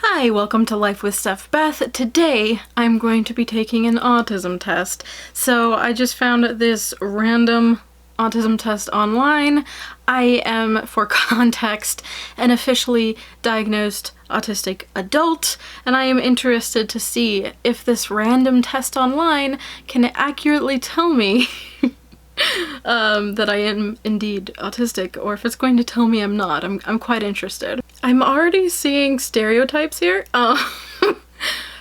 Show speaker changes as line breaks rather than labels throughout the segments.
Hi, welcome to Life with Steph. Beth. Today I'm going to be taking an autism test. So I just found this random autism test online. I am, for context, an officially diagnosed autistic adult, and I am interested to see if this random test online can accurately tell me that I am indeed autistic, or if it's going to tell me I'm not. I'm quite interested. I'm already seeing stereotypes here.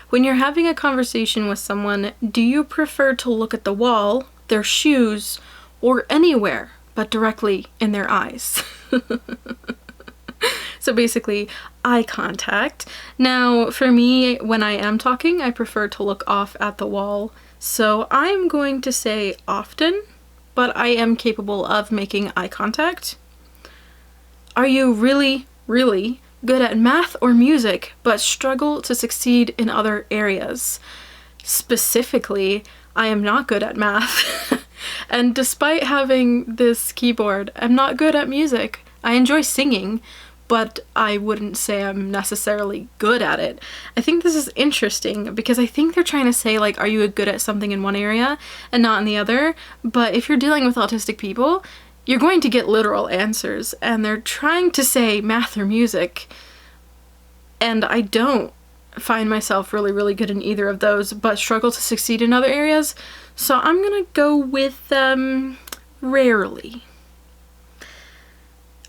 When you're having a conversation with someone, do you prefer to look at the wall, their shoes, or anywhere but directly in their eyes? So basically, eye contact. Now, for me, when I am talking, I prefer to look off at the wall. So I'm going to say often, but I am capable of making eye contact. Are you really good at math or music, but struggle to succeed in other areas? Specifically, I am not good at math. And despite having this keyboard, I'm not good at music. I enjoy singing, but I wouldn't say I'm necessarily good at it. I think this is interesting because I think they're trying to say, like, are you good at something in one area and not in the other? But if you're dealing with autistic people, you're going to get literal answers, and they're trying to say math or music, and I don't find myself really good in either of those, but struggle to succeed in other areas, so I'm gonna go with rarely.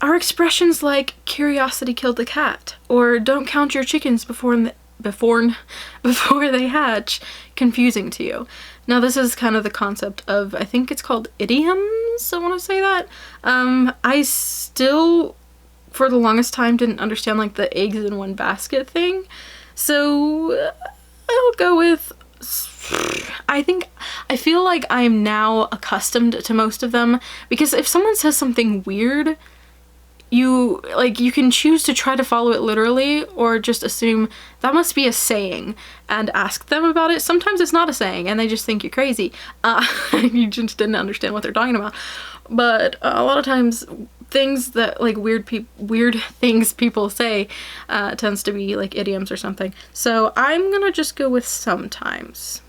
Are expressions like curiosity killed the cat or don't count your chickens before they hatch confusing to you? Now this is kind of the concept of, I think it's called idioms, I want to say that. I still, for the longest time, didn't understand like the eggs in one basket thing. So I'll go with, I feel like I'm now accustomed to most of them, because if someone says something weird, you can choose to try to follow it literally or just assume that must be a saying and ask them about it. Sometimes it's not a saying and they just think you're crazy. You just didn't understand what they're talking about. But a lot of times things that like weird things people say tends to be like idioms or something. So I'm gonna just go with sometimes.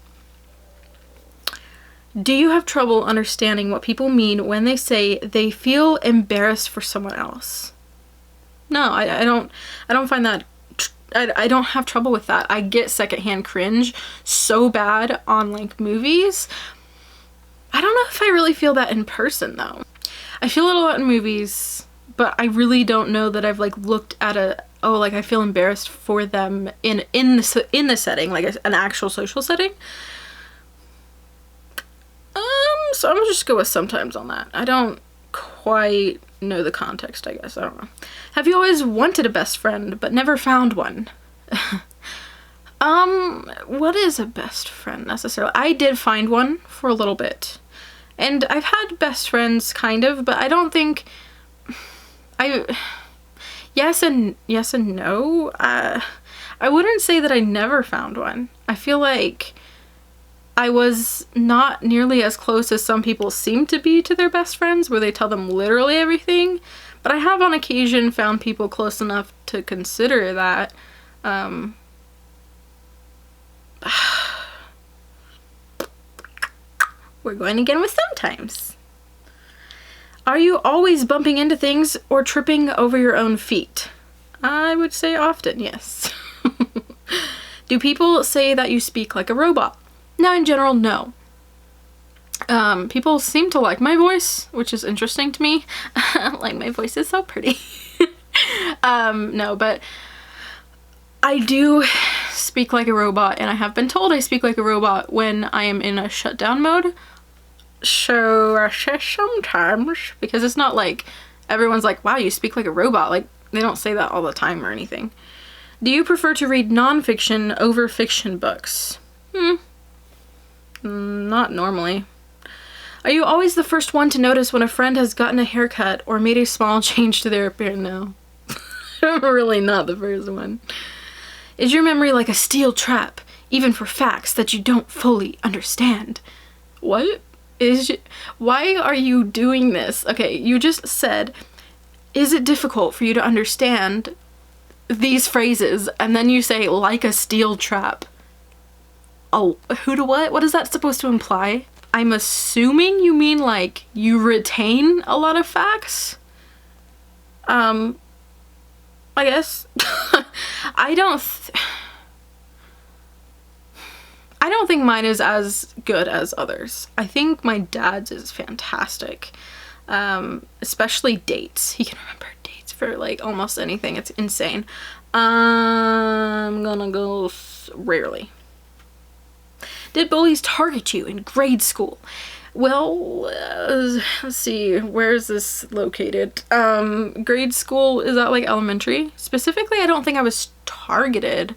Do you have trouble understanding what people mean when they say they feel embarrassed for someone else? No, I don't find that, I don't have trouble with that. I get secondhand cringe so bad on like movies. I don't know if I really feel that in person though. I feel it a lot in movies, but I really don't know that I've like looked at I feel embarrassed for them in the setting, like an actual social setting. So I'm gonna just go with sometimes on that. I don't quite know the context, I guess. I don't know. Have you always wanted a best friend but never found one? What is a best friend necessarily? I did find one for a little bit. And I've had best friends kind of, but I don't think yes and no. I wouldn't say that I never found one. I feel like I was not nearly as close as some people seem to be to their best friends, where they tell them literally everything, but I have on occasion found people close enough to consider that. We're going again with sometimes. Are you always bumping into things or tripping over your own feet? I would say often, yes. Do people say that you speak like a robot? Now, in general, no. People seem to like my voice, which is interesting to me. Like, my voice is so pretty. No, but I do speak like a robot, and I have been told I speak like a robot when I am in a shutdown mode. So I say sometimes, because it's not like everyone's like, wow, you speak like a robot. Like, they don't say that all the time or anything. Do you prefer to read nonfiction over fiction books? Not normally. Are you always the first one to notice when a friend has gotten a haircut or made a small change to their appearance? No. I'm really not the first one. Is your memory like a steel trap, even for facts that you don't fully understand? What? Why are you doing this? Okay, you just said, is it difficult for you to understand these phrases and then you say like a steel trap. Oh, who to what? What is that supposed to imply? I'm assuming you mean like you retain a lot of facts? I guess. I don't think mine is as good as others. I think my dad's is fantastic. Especially dates. He can remember dates for like almost anything. It's insane. I'm gonna go rarely. Did bullies target you in grade school? Well, let's see, where is this located? Grade school, is that like elementary? Specifically, I don't think I was targeted.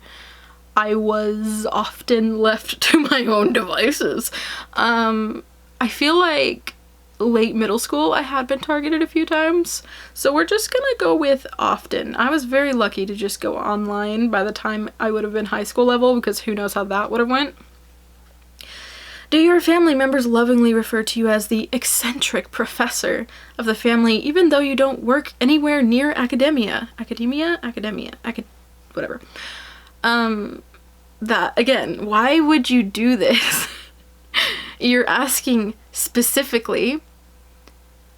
I was often left to my own devices. I feel like late middle school I had been targeted a few times, so we're just gonna go with often. I was very lucky to just go online by the time I would have been high school level, because who knows how that would have went. Do your family members lovingly refer to you as the eccentric professor of the family, even though you don't work anywhere near academia? Whatever. That, again, why would you do this? You're asking specifically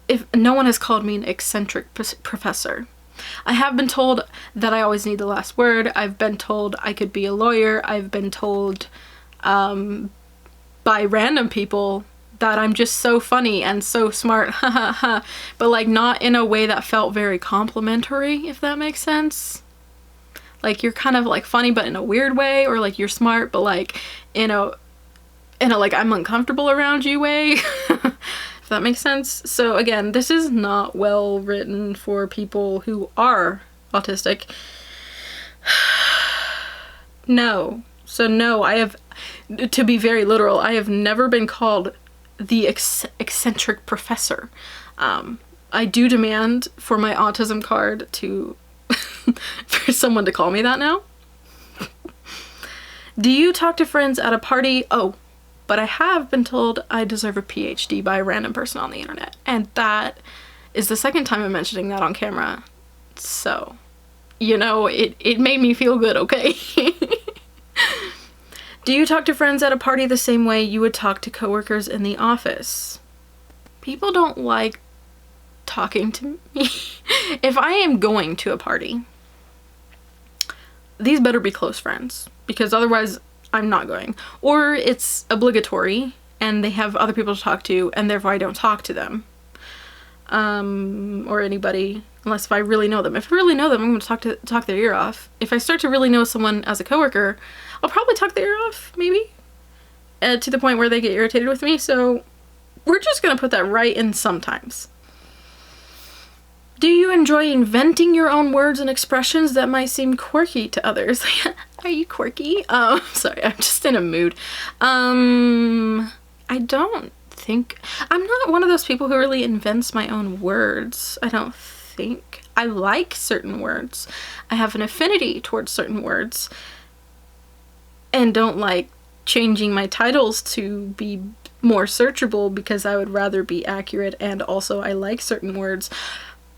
if no one has called me an eccentric professor. I have been told that I always need the last word. I've been told I could be a lawyer. I've been told, by random people that I'm just so funny and so smart, but like not in a way that felt very complimentary, if that makes sense. Like you're kind of like funny but in a weird way, or like you're smart but like in a like I'm uncomfortable around you way, if that makes sense. So again, this is not well written for people who are autistic. No. So no, I have, to be very literal, I have never been called the eccentric professor. I do demand for my autism card to, for someone to call me that now. Do you talk to friends at a party? Oh, but I have been told I deserve a PhD by a random person on the internet. And that is the second time I'm mentioning that on camera. So, you know, it made me feel good, okay? Do you talk to friends at a party the same way you would talk to coworkers in the office? People don't like talking to me. If I am going to a party, these better be close friends, because otherwise I'm not going. Or it's obligatory and they have other people to talk to and therefore I don't talk to them. Or anybody, unless if I really know them. If I really know them, I'm going to talk their ear off. If I start to really know someone as a coworker, I'll probably talk their ear off, maybe, to the point where they get irritated with me. So we're just going to put that right in sometimes. Do you enjoy inventing your own words and expressions that might seem quirky to others? Are you quirky? Sorry, I'm just in a mood. I don't think, I'm not one of those people who really invents my own words. I don't think. I like certain words. I have an affinity towards certain words, and don't like changing my titles to be more searchable because I would rather be accurate, and also I like certain words.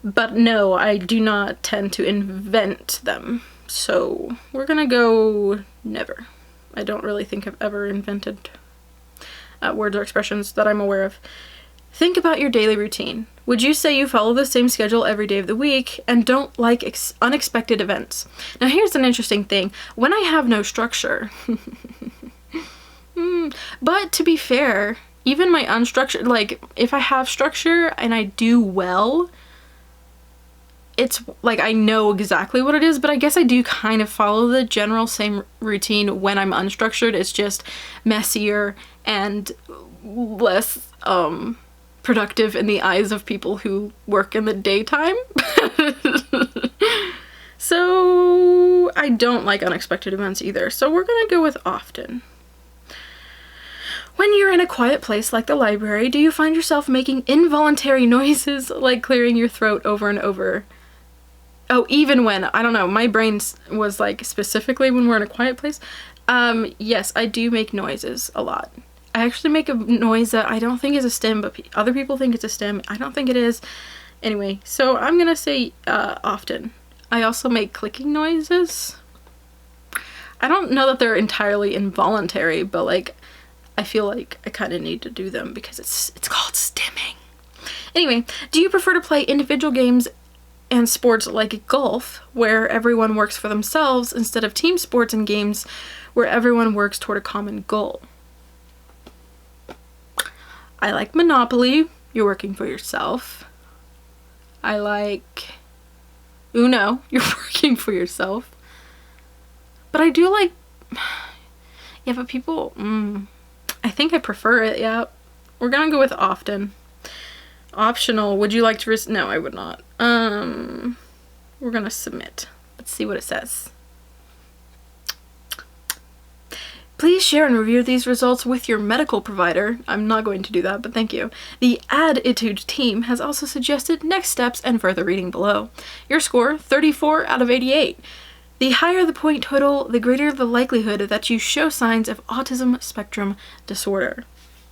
But no, I do not tend to invent them. So we're gonna go never. I don't really think I've ever invented words or expressions that I'm aware of. Think about your daily routine. Would you say you follow the same schedule every day of the week and don't like unexpected events? Now here's an interesting thing. When I have no structure, but to be fair, even my unstructured, like if I have structure and I do well, it's like I know exactly what it is, but I guess I do kind of follow the general same routine when I'm unstructured. It's just messier and less productive in the eyes of people who work in the daytime. So I don't like unexpected events either. So we're gonna go with often. When you're in a quiet place like the library, do you find yourself making involuntary noises like clearing your throat over and over? Oh, even when, I don't know, my brain was like specifically when we're in a quiet place. Yes, I do make noises a lot. I actually make a noise that I don't think is a stem, but other people think it's a stem. I don't think it is. Anyway, so I'm gonna say often. I also make clicking noises. I don't know that they're entirely involuntary, but like I feel like I kind of need to do them because it's called stimming. Anyway, do you prefer to play individual games and sports like golf, where everyone works for themselves, instead of team sports and games where everyone works toward a common goal? I like Monopoly. You're working for yourself. I like Uno. You're working for yourself. But I do like... Yeah, but people... I think I prefer it, yeah. We're gonna go with often. Optional. Would you like to no, I would not. We're gonna submit. Let's see what it says. Please share and review these results with your medical provider. I'm not going to do that, but thank you. The Attitude team has also suggested next steps and further reading below. Your score, 34 out of 88. The higher the point total, the greater the likelihood that you show signs of autism spectrum disorder.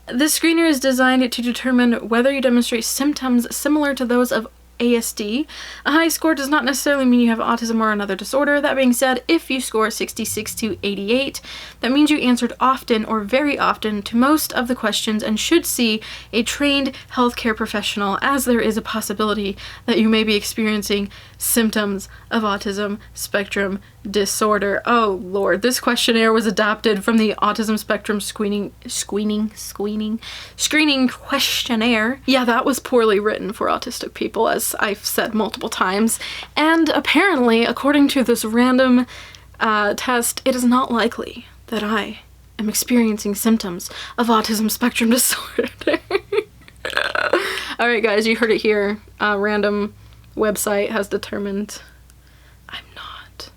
This screener is designed to determine whether you demonstrate symptoms similar to those of ASD. A high score does not necessarily mean you have autism or another disorder. That being said, if you score 66 to 88, that means you answered often or very often to most of the questions and should see a trained healthcare professional, as there is a possibility that you may be experiencing symptoms of autism spectrum disorder. Oh lord, this questionnaire was adapted from the autism spectrum screening questionnaire. Yeah, that was poorly written for autistic people, as I've said multiple times, and apparently, according to this random test, it is not likely that I am experiencing symptoms of autism spectrum disorder. Alright guys, you heard it here. Random website has determined I'm not.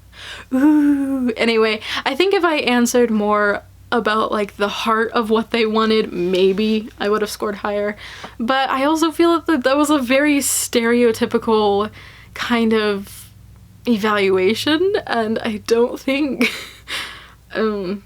Ooh. Anyway, I think if I answered more about like the heart of what they wanted, maybe I would have scored higher. But I also feel that that was a very stereotypical kind of evaluation, and I don't think I don't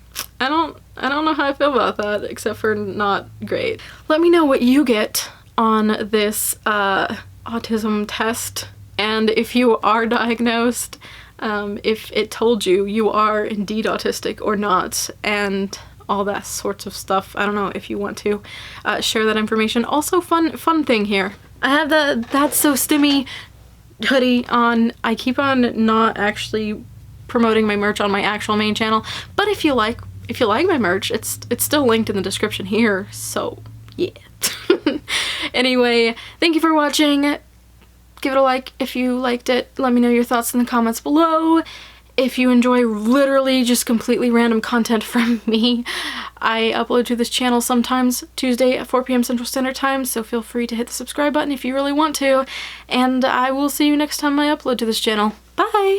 know how I feel about that, except for not great. Let me know what you get on this autism test, and if you are diagnosed, if it told you you are indeed autistic or not, and all that sorts of stuff. I don't know if you want to share that information. Also, fun thing here. I have the That's So Stimmy hoodie on. I keep on not actually promoting my merch on my actual main channel, but if you like my merch, it's still linked in the description here, so yeah. Anyway, thank you for watching. Give it a like if you liked it. Let me know your thoughts in the comments below. If you enjoy literally just completely random content from me, I upload to this channel sometimes Tuesday at 4 p.m. Central Standard Time, so feel free to hit the subscribe button if you really want to, and I will see you next time I upload to this channel. Bye!